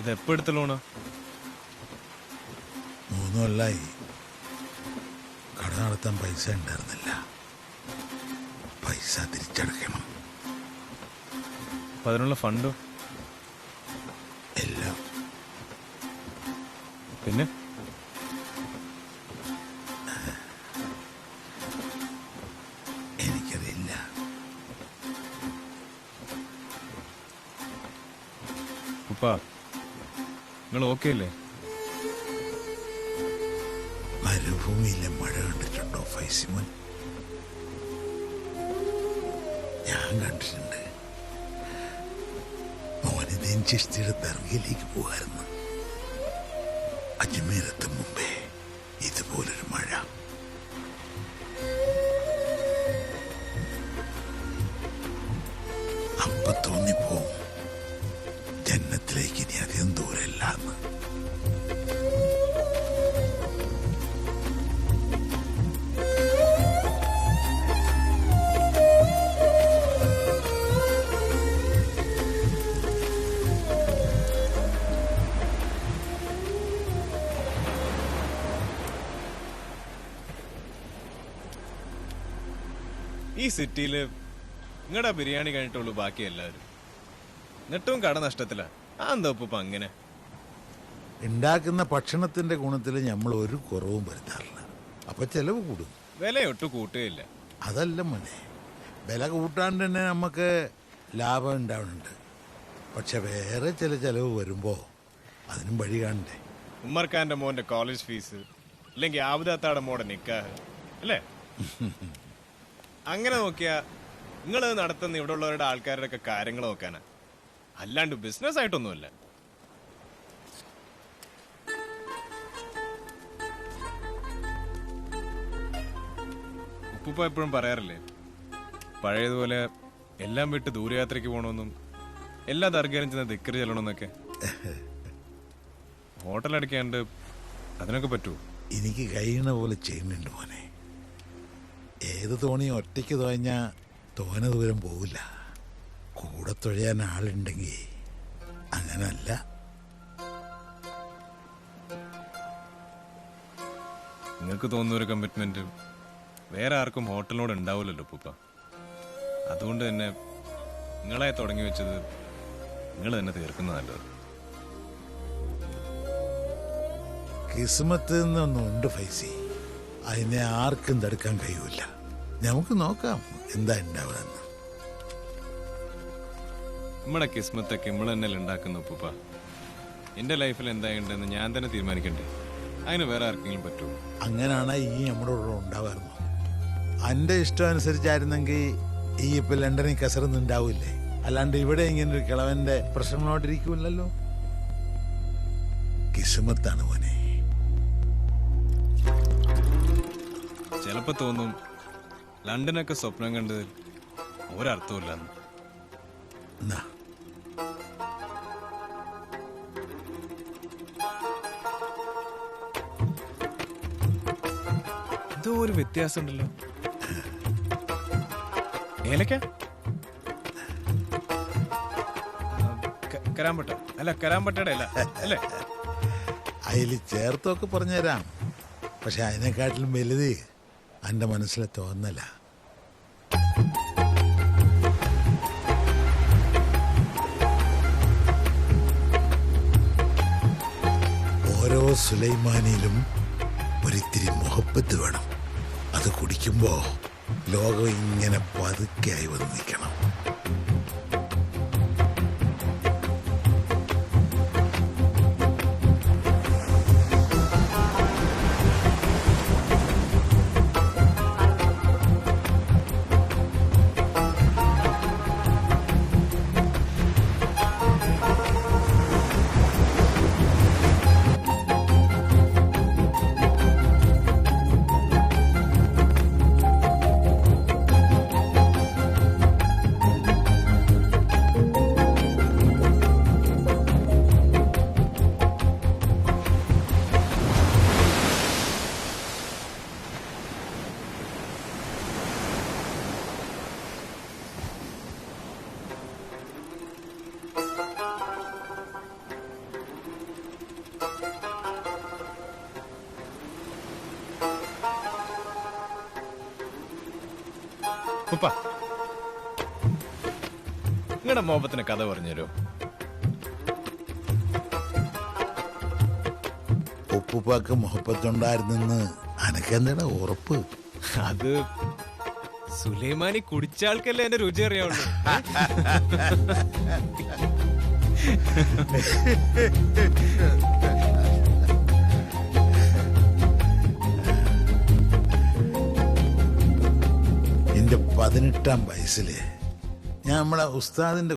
ഇതെപ്പോ എടുത്ത ലോണാ? 3 കൊല്ലായി. കട നടത്താൻ പൈസ ഉണ്ടായിരുന്നില്ല. പൈസ തിരിച്ചടക്കണം. അപ്പൊ അതിനുള്ള ഫണ്ടോ? എല്ലാം. പിന്നെ എനിക്കറിയില്ല. ഉപ്പാ, നിങ്ങൾ ഓക്കെ അല്ലേ? മരുഭൂമിയിലെ മഴ കണ്ടിട്ടുണ്ടോ ഫൈസിമോൻ? ഞാൻ കണ്ടിട്ടുണ്ട്. മോനിതേൻ ചിഷ്ടിയുടെ ദർഗയിലേക്ക് പോകായിരുന്നു. അജ്മീരെത്തും മുമ്പേ ഇതുപോലൊരു മഴ. അപ്പൊ തോന്നിപ്പോവും ജന്നത്തിലേക്ക് ഇനി അധികം ദൂരമില്ല എന്ന്. ഈ സിറ്റിയില് നിങ്ങളുടെ ബിരിയാണി കഴിഞ്ഞിട്ടുള്ളൂ ബാക്കി എല്ലാവരും. എന്നിട്ടും കട നഷ്ടത്തില. എന്താ ഉപ്പ അങ്ങനെ? ഉണ്ടാക്കുന്ന ഭക്ഷണത്തിന്റെ ഗുണത്തിൽ നമ്മൾ ഒരു കുറവും വരുത്താറില്ല. അപ്പൊ ചെലവ് കൂടും. വിലയൊട്ട് കൂട്ടുകയില്ല. അതല്ല മോനെ, വില കൂട്ടാണ്ട് തന്നെ നമുക്ക് ലാഭം ഉണ്ടാവുന്നുണ്ട്. പക്ഷെ വേറെ ചില ചെലവ് വരുമ്പോ അതിനും വഴി കാണണ്ടേ? ഉമ്മർഖാന്റെ മോന്റെ കോളേജ് ഫീസ്, അല്ലെങ്കിൽ ആബുദാത്താടെ മോടെ നിക്കാഹ് അല്ലേ? അങ്ങനെ നോക്കിയാ നിങ്ങൾ നടത്തുന്ന ഇവിടെ ഉള്ളവരുടെ ആൾക്കാരുടെ ഒക്കെ കാര്യങ്ങൾ നോക്കാനാ, അല്ലാണ്ട് ബിസിനസ് ആയിട്ടൊന്നുമല്ല. ഉപ്പുപ്പ എപ്പോഴും പറയാറില്ലേ, പഴയതുപോലെ എല്ലാം വിട്ട് ദൂരയാത്രയ്ക്ക് പോകണമെന്നും എല്ലാ ദർഗയിലും ചെന്ന് ദിക്കറ് ചെല്ലണമെന്നൊക്കെ. ഹോട്ടൽ അടിക്കാണ്ട് അതിനൊക്കെ പറ്റുമോ? എനിക്ക് കഴിയുന്ന പോലെ ചെയ്യുന്നുണ്ട് മോനെ. ഏത് തോണിയും ഒറ്റയ്ക്ക് തുഴഞ്ഞാ തോന ദൂരം പോവില്ല. കൂടെ തുഴയാൻ ആളുണ്ടെങ്കിൽ അങ്ങനല്ല. നിങ്ങൾക്ക് തോന്നുന്ന ഒരു കമ്മിറ്റ്മെന്റ് വേറെ ആർക്കും ഹോട്ടലിനോട് ഉണ്ടാവില്ലല്ലോ ഉപ്പുപ്പ. അതുകൊണ്ട് തന്നെ നിങ്ങളെ തുടങ്ങി വെച്ചത് നിങ്ങൾ തന്നെ തീർക്കുന്ന നല്ലത്. കിസ്മത്ത് എന്നൊന്നുണ്ട് ഫൈസി. അതിനെ ആർക്കും തടുക്കാൻ കഴിയൂല. നമുക്ക് നോക്കാം എന്താ ഉണ്ടാവുകയെന്ന്. നമ്മുടെ കിസ്മത്തൊക്കെ നമ്മൾ തന്നെ ഉണ്ടാക്കുന്ന ഉപ്പുപ്പ. എന്റെ ലൈഫിൽ എന്തായുണ്ടെന്ന് ഞാൻ തന്നെ തീരുമാനിക്കണ്ടേ? അതിന് വേറെ ആർക്കെങ്കിലും പറ്റുമോ? അങ്ങനെയാണ് ഈ നമ്മുടെ കൂടെ ഉണ്ടാവാറുന്നു. എന്റെ ഇഷ്ടം അനുസരിച്ചായിരുന്നെങ്കിൽ ഈ ഇപ്പൊ ലണ്ടനിൽ കസറൊന്നും ഉണ്ടാവില്ലേ? അല്ലാണ്ട് ഇവിടെ ഇങ്ങനെ ഒരു കിളവന്റെ പ്രശ്നങ്ങളോട്ടിരിക്കുമല്ലോ. കിസ്മത്താണ് മോനെ. ചിലപ്പോ തോന്നും ലണ്ടനൊക്കെ സ്വപ്നം കണ്ടതിൽ ഒരർത്ഥമില്ല. എന്തോ ഒരു വ്യത്യാസം ഉണ്ടല്ലോ. ഏലക്ക കരാമ്പട്ട അല്ല, കരാമ്പട്ടയുടെ അല്ല അല്ലേ? അതിൽ ചേർത്തൊക്കെ പറഞ്ഞുതരാം. പക്ഷെ അതിനെക്കാട്ടിലും വലുത് എന്റെ മനസ്സിലെ തോന്നല. ഓരോ സുലൈമാനിയിലും ഒരിത്തിരി മുഹബത്ത് വേണം. അത് കുടിക്കുമ്പോ ലോകം ഇങ്ങനെ പതുക്കെയായി വന്ന് നിൽക്കണം. ഉപ്പ നിങ്ങളുടെ മോഹത്തിന് കഥ പറഞ്ഞുതരോ? ഉപ്പുപ്പാക്ക് മുഹബത്തുണ്ടായിരുന്നെന്ന് അനക്കെന്താ ഉറപ്പ്? അത് സുലൈമാനി കുടിച്ച ആൾക്കല്ലേ എന്റെ രുചി അറിയാവുള്ളൂ. എന്റെ 18-ാം വയസ്സില് ഞാൻ നമ്മളെ ഉസ്താദിന്റെ